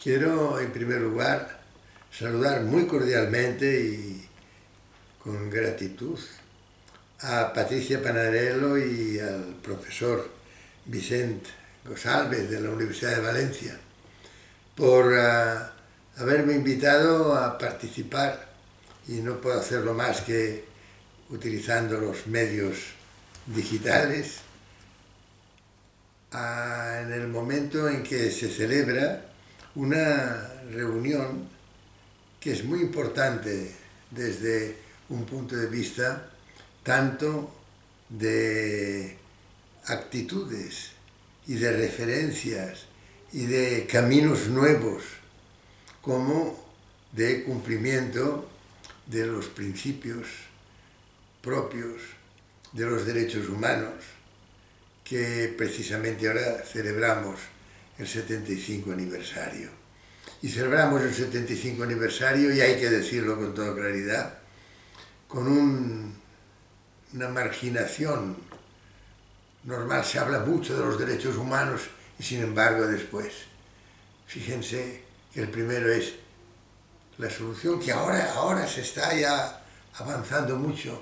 Quiero, en primer lugar, saludar muy cordialmente y con gratitud a Patricia Panarello y al profesor Vicente Gosalvez de la Universidad de Valencia por haberme invitado a participar, y no puedo hacerlo más que utilizando los medios digitales, en el momento en que se celebra una reunión que es muy importante desde un punto de vista tanto de actitudes y de referencias y de caminos nuevos como de cumplimiento de los principios propios de los derechos humanos, que precisamente ahora celebramos el 75 aniversario. Y celebramos el 75 aniversario, y hay que decirlo con toda claridad, con una marginación normal. Se habla mucho de los derechos humanos y sin embargo después, fíjense que el primero es la solución, que ahora se está ya avanzando mucho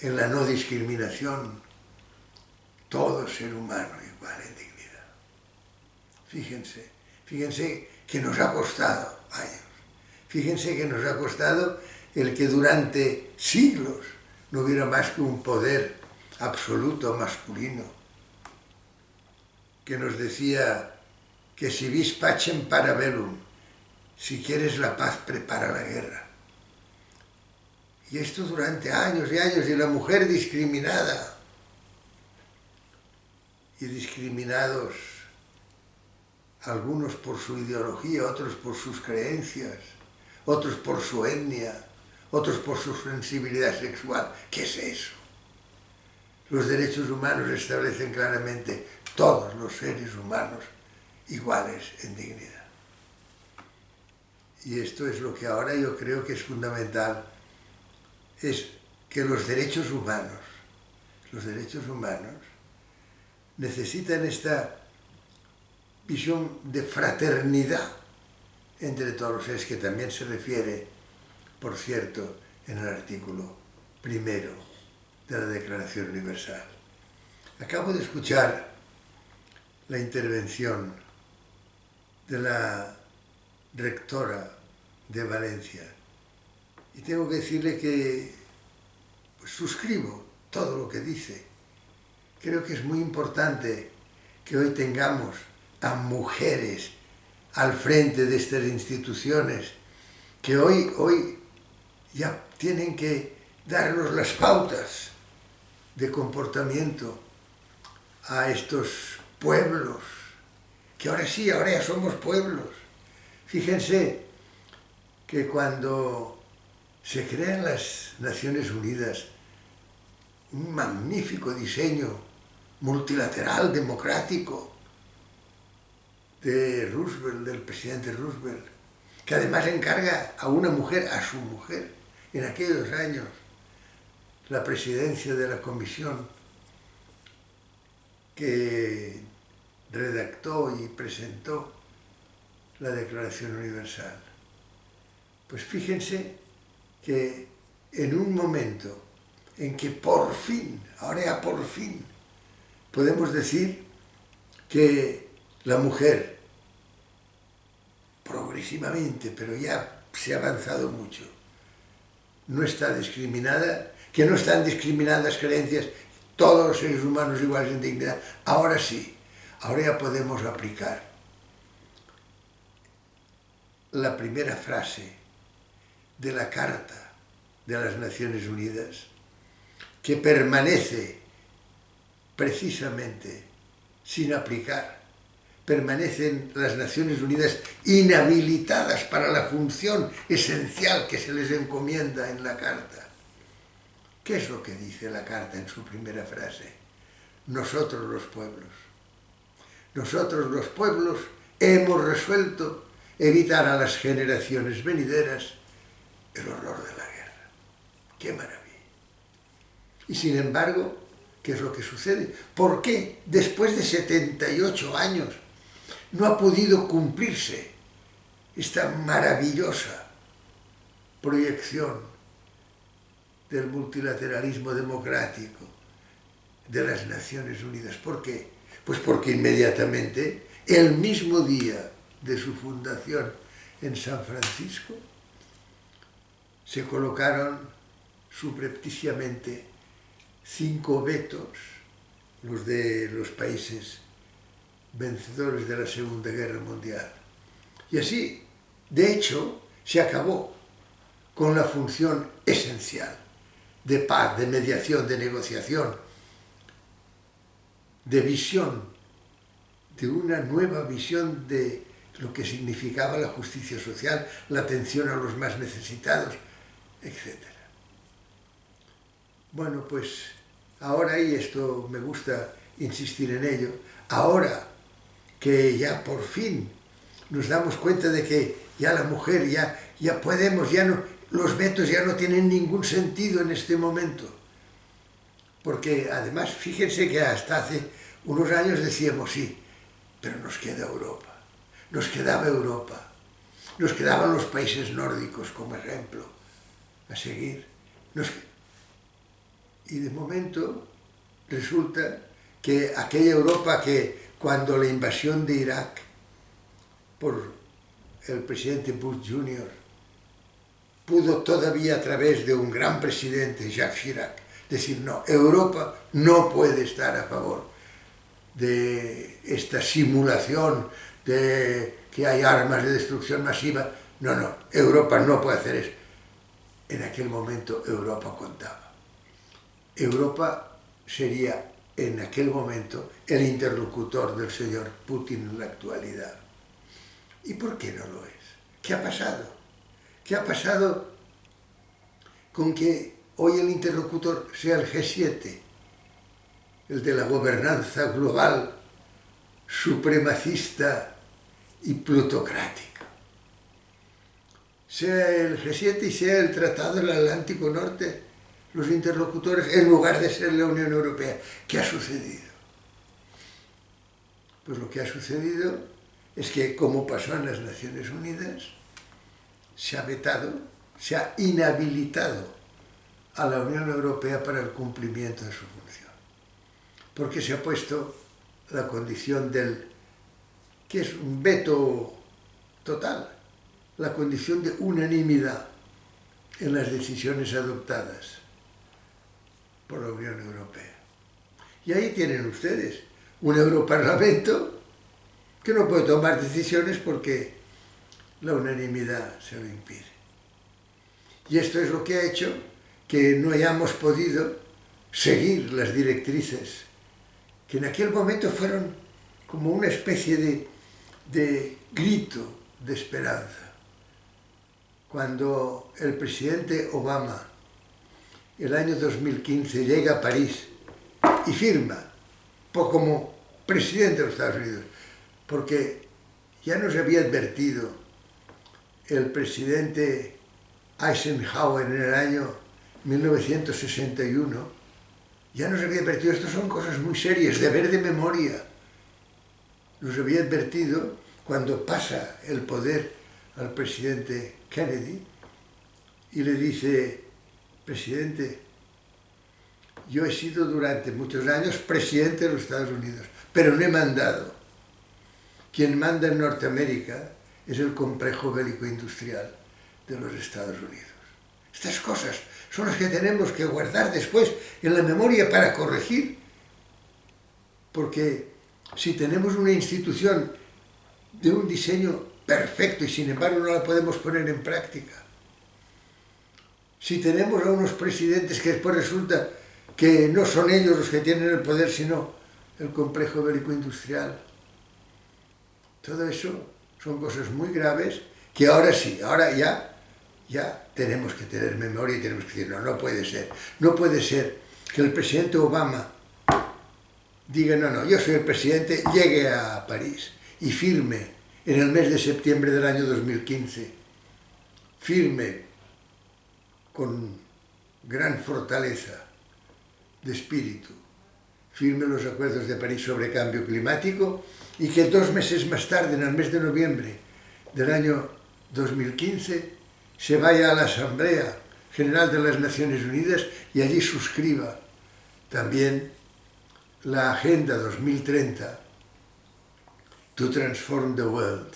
en la no discriminación. Todo ser humano igual en dignidad. Fíjense que nos ha costado años. Fíjense que nos ha costado el que durante siglos no hubiera más que un poder absoluto masculino que nos decía que si vis pacem para bellum, si quieres la paz prepara la guerra. Y esto durante años y años, y la mujer discriminada, y discriminados algunos por su ideología, otros por sus creencias, otros por su etnia, otros por su sensibilidad sexual. ¿Qué es eso? Los derechos humanos establecen claramente todos los seres humanos iguales en dignidad. Y esto es lo que ahora yo creo que es fundamental, es que los derechos humanos necesitan esta visión de fraternidad entre todos los seres, que también se refiere, por cierto, en el artículo primero de la Declaración Universal. Acabo de escuchar la intervención de la rectora de Valencia y tengo que decirle que suscribo todo lo que dice. Creo que es muy importante que hoy tengamos a mujeres al frente de estas instituciones, que hoy ya tienen que darnos las pautas de comportamiento a estos pueblos, que ahora sí, ahora ya somos pueblos. Fíjense que cuando se crean las Naciones Unidas, un magnífico diseño multilateral, democrático, de Roosevelt, del presidente Roosevelt, que además encarga a una mujer, a su mujer, en aquellos años, la presidencia de la comisión que redactó y presentó la Declaración Universal. Pues fíjense que en un momento en que por fin, ahora ya por fin, podemos decir que la mujer, progresivamente, pero ya se ha avanzado mucho, no está discriminada, que no están discriminadas creencias, todos los seres humanos iguales en dignidad. Ahora sí, ahora ya podemos aplicar la primera frase de la Carta de las Naciones Unidas, que permanece precisamente sin aplicar. Permanecen las Naciones Unidas inhabilitadas para la función esencial que se les encomienda en la Carta. ¿Qué es lo que dice la Carta en su primera frase? Nosotros los pueblos hemos resuelto evitar a las generaciones venideras el horror de la guerra. ¡Qué maravilla! Y sin embargo, ¿qué es lo que sucede? ¿Por qué después de 78 años no ha podido cumplirse esta maravillosa proyección del multilateralismo democrático de las Naciones Unidas. ¿Por qué? Pues porque inmediatamente, el mismo día de su fundación en San Francisco, se colocaron subrepticiamente 5 vetos, los de los países vencedores de la Segunda Guerra Mundial. Y así, de hecho, se acabó con la función esencial de paz, de mediación, de negociación, de visión, de una nueva visión de lo que significaba la justicia social, la atención a los más necesitados, etc. Bueno, pues ahora, y esto me gusta insistir en ello, ahora que ya por fin nos damos cuenta de que ya la mujer, ya podemos, ya no, los vetos ya no tienen ningún sentido en este momento. Porque además, fíjense que hasta hace unos años decíamos sí, pero nos queda Europa, nos quedaba Europa, nos quedaban los países nórdicos como ejemplo a seguir. Y de momento resulta que aquella Europa que cuando la invasión de Irak por el presidente Bush Jr. pudo todavía a través de un gran presidente, Jacques Chirac, decir no, Europa no puede estar a favor de esta simulación de que hay armas de destrucción masiva. No, Europa no puede hacer eso. En aquel momento Europa contaba. Europa sería en aquel momento el interlocutor del señor Putin en la actualidad. ¿Y por qué no lo es? ¿Qué ha pasado? ¿Qué ha pasado con que hoy el interlocutor sea el G7, el de la gobernanza global, supremacista y plutocrática? Sea el G7 y sea el Tratado del Atlántico Norte, los interlocutores, en lugar de ser la Unión Europea. ¿Qué ha sucedido? Pues lo que ha sucedido es que, como pasó en las Naciones Unidas, se ha vetado, se ha inhabilitado a la Unión Europea para el cumplimiento de su función. Porque se ha puesto la condición que es un veto total, la condición de unanimidad en las decisiones adoptadas por la Unión Europea. Y ahí tienen ustedes un Europarlamento que no puede tomar decisiones porque la unanimidad se lo impide. Y esto es lo que ha hecho que no hayamos podido seguir las directrices que en aquel momento fueron como una especie de grito de esperanza. Cuando el presidente Obama, el año 2015, llega a París y firma, como presidente de los Estados Unidos, porque ya nos había advertido el presidente Eisenhower en el año 1961, ya nos había advertido, estas son cosas muy serias, deber de memoria. Nos había advertido cuando pasa el poder al presidente Kennedy y le dice: presidente, yo he sido durante muchos años presidente de los Estados Unidos, pero no he mandado. Quien manda en Norteamérica es el complejo bélico industrial de los Estados Unidos. Estas cosas son las que tenemos que guardar después en la memoria para corregir, porque si tenemos una institución de un diseño perfecto y sin embargo no la podemos poner en práctica, si tenemos a unos presidentes que después resulta que no son ellos los que tienen el poder, sino el complejo bélico industrial, todo eso son cosas muy graves que ahora sí, ahora ya tenemos que tener memoria y tenemos que decir, no puede ser. No puede ser que el presidente Obama diga, no, yo soy el presidente, llegue a París y firme en el mes de septiembre del año 2015, firme con gran fortaleza de espíritu, firme los acuerdos de París sobre cambio climático y que 2 meses más tarde, en el mes de noviembre del año 2015 se vaya a la Asamblea General de las Naciones Unidas y allí suscriba también la Agenda 2030 to Transform the World.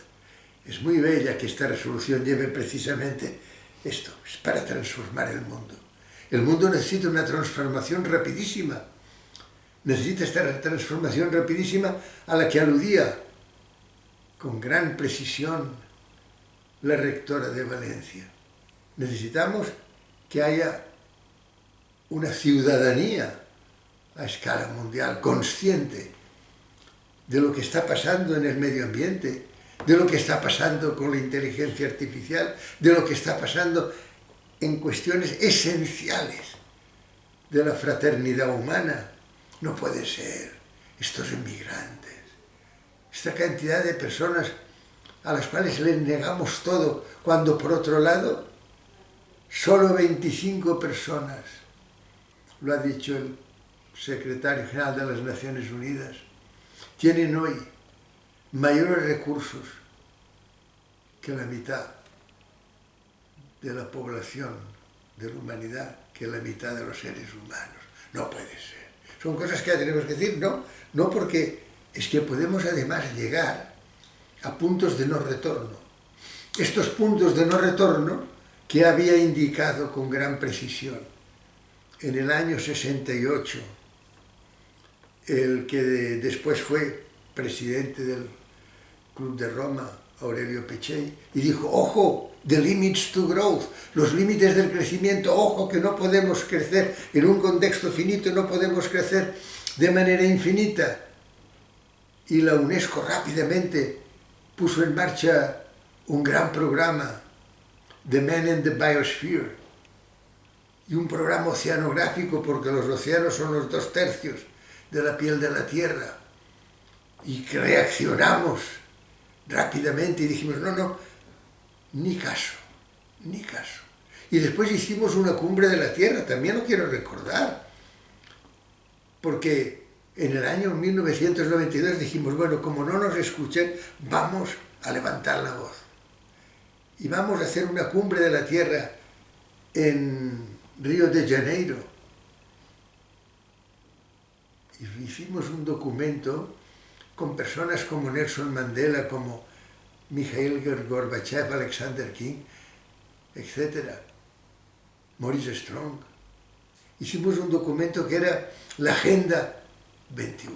Es muy bella que esta resolución lleve precisamente esto, es para transformar el mundo. El mundo necesita una transformación rapidísima, necesita esta transformación rapidísima a la que aludía con gran precisión la rectora de Valencia. Necesitamos que haya una ciudadanía a escala mundial consciente de lo que está pasando en el medio ambiente, de lo que está pasando con la inteligencia artificial, de lo que está pasando en cuestiones esenciales de la fraternidad humana. No puede ser estos inmigrantes, esta cantidad de personas a las cuales les negamos todo, cuando por otro lado, solo 25 personas, lo ha dicho el secretario general de las Naciones Unidas, tienen hoy mayores recursos que la mitad de la población de la humanidad, que la mitad de los seres humanos. No puede ser. Son cosas que tenemos que decir, no porque es que podemos además llegar a puntos de no retorno. Estos puntos de no retorno que había indicado con gran precisión en el año 68 el que después fue presidente del Club de Roma, Aurelio Peccei, y dijo, ojo, the limits to growth, los límites del crecimiento, ojo que no podemos crecer en un contexto finito, no podemos crecer de manera infinita. Y la UNESCO rápidamente puso en marcha un gran programa, The Man and the Biosphere, y un programa oceanográfico, porque los océanos son los 2/3 de la piel de la Tierra, y que reaccionamos rápidamente y dijimos, no, ni caso. Y después hicimos una cumbre de la Tierra, también lo quiero recordar, porque en el año 1992 dijimos, bueno, como no nos escuchen, vamos a levantar la voz. Y vamos a hacer una cumbre de la Tierra en Río de Janeiro. Y hicimos un documento con personas como Nelson Mandela, como Mikhail Gorbachev, Alexander King, etc. Maurice Strong. Hicimos un documento que era la Agenda 21,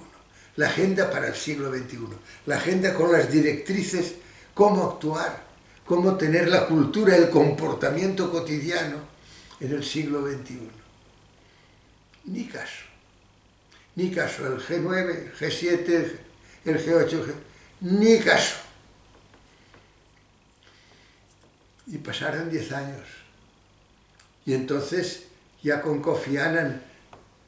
la Agenda para el siglo XXI, la Agenda con las directrices, cómo actuar, cómo tener la cultura, el comportamiento cotidiano en el siglo XXI. Ni caso. Ni caso. El G9, el G7, el G8, ni caso. Y pasaron 10 años. Y entonces, ya con Kofi Annan,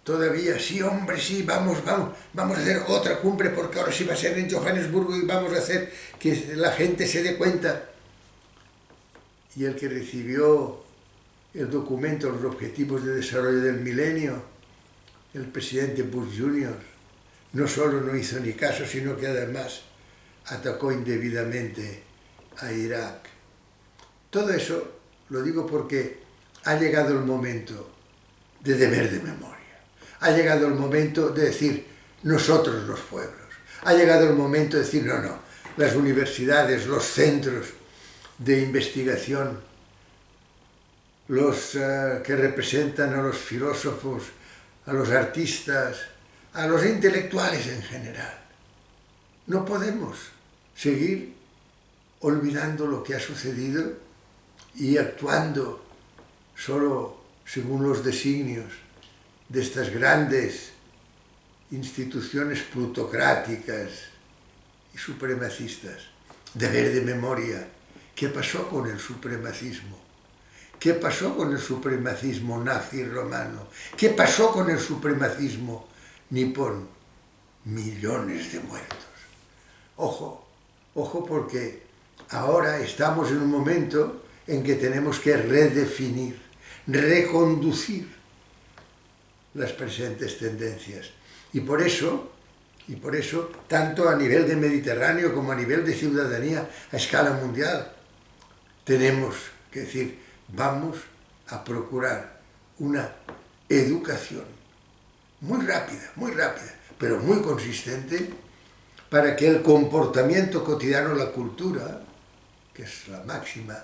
todavía, sí, hombre, sí, vamos a hacer otra cumbre, porque ahora sí va a ser en Johannesburgo y vamos a hacer que la gente se dé cuenta. Y el que recibió el documento, los Objetivos de Desarrollo del Milenio, el presidente Bush Jr., no solo no hizo ni caso, sino que además atacó indebidamente a Irak. Todo eso lo digo porque ha llegado el momento de deber de memoria. Ha llegado el momento de decir, nosotros los pueblos. Ha llegado el momento de decir, no, las universidades, los centros de investigación, los que representan a los filósofos, a los artistas, a los intelectuales en general. No podemos seguir olvidando lo que ha sucedido y actuando solo según los designios de estas grandes instituciones plutocráticas y supremacistas. Deber de memoria. ¿Qué pasó con el supremacismo? ¿Qué pasó con el supremacismo nazi romano? ¿Qué pasó con el supremacismo nipón? Millones de muertos. Ojo porque ahora estamos en un momento en que tenemos que redefinir, reconducir las presentes tendencias. Y por eso, tanto a nivel de Mediterráneo como a nivel de ciudadanía a escala mundial, tenemos que decir, vamos a procurar una educación muy rápida, pero muy consistente, para que el comportamiento cotidiano, la cultura, que es la máxima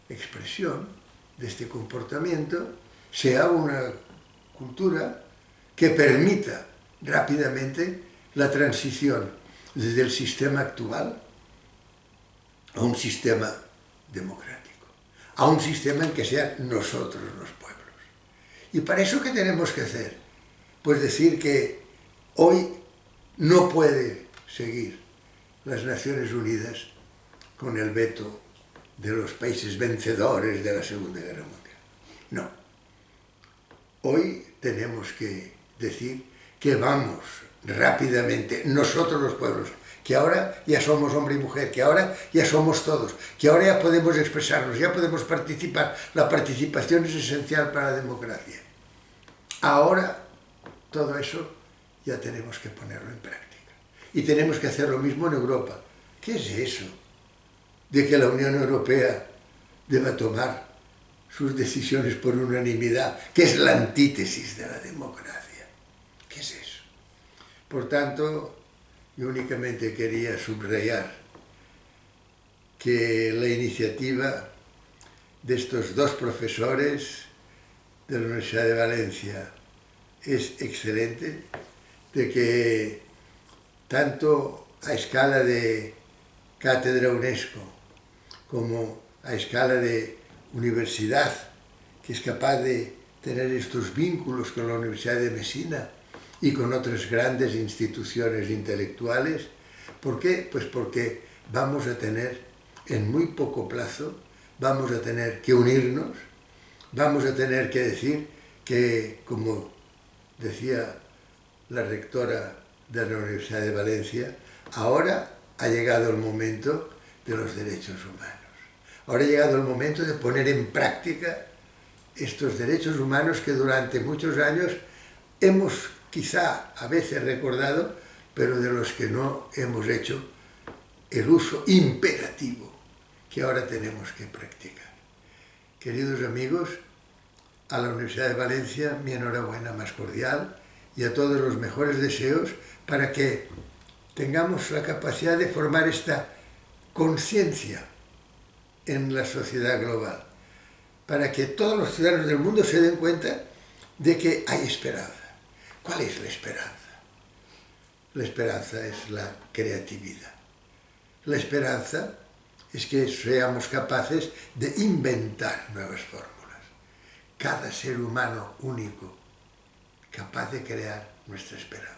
expresión de este comportamiento, sea una cultura que permita rápidamente la transición desde el sistema actual a un sistema democrático, a un sistema en que sean nosotros los pueblos. ¿Y para eso qué tenemos que hacer? Pues decir que hoy no puede seguir las Naciones Unidas con el veto de los países vencedores de la Segunda Guerra Mundial. No. Hoy tenemos que decir que vamos rápidamente, nosotros los pueblos, que ahora ya somos hombre y mujer, que ahora ya somos todos, que ahora ya podemos expresarnos, ya podemos participar. La participación es esencial para la democracia. Ahora todo eso ya tenemos que ponerlo en práctica. Y tenemos que hacer lo mismo en Europa. ¿Qué es eso de que la Unión Europea deba tomar sus decisiones por unanimidad, que es la antítesis de la democracia? ¿Qué es eso? Por tanto, yo únicamente quería subrayar que la iniciativa de estos dos profesores de la Universidad de Valencia es excelente, de que tanto a escala de cátedra UNESCO como a escala de universidad, que es capaz de tener estos vínculos con la Universidad de Messina y con otras grandes instituciones intelectuales. ¿Por qué? Pues porque vamos a tener, en muy poco plazo, vamos a tener que unirnos, vamos a tener que decir que, como decía la rectora de la Universidad de Valencia, ahora ha llegado el momento de los derechos humanos. Ahora ha llegado el momento de poner en práctica estos derechos humanos que durante muchos años hemos quizá a veces recordado, pero de los que no hemos hecho el uso imperativo que ahora tenemos que practicar. Queridos amigos, a la Universidad de Valencia mi enhorabuena más cordial y a todos los mejores deseos para que tengamos la capacidad de formar esta conciencia en la sociedad global, para que todos los ciudadanos del mundo se den cuenta de que hay esperanza. ¿Cuál es la esperanza? La esperanza es la creatividad. La esperanza es que seamos capaces de inventar nuevas fórmulas. Cada ser humano único, capaz de crear nuestra esperanza.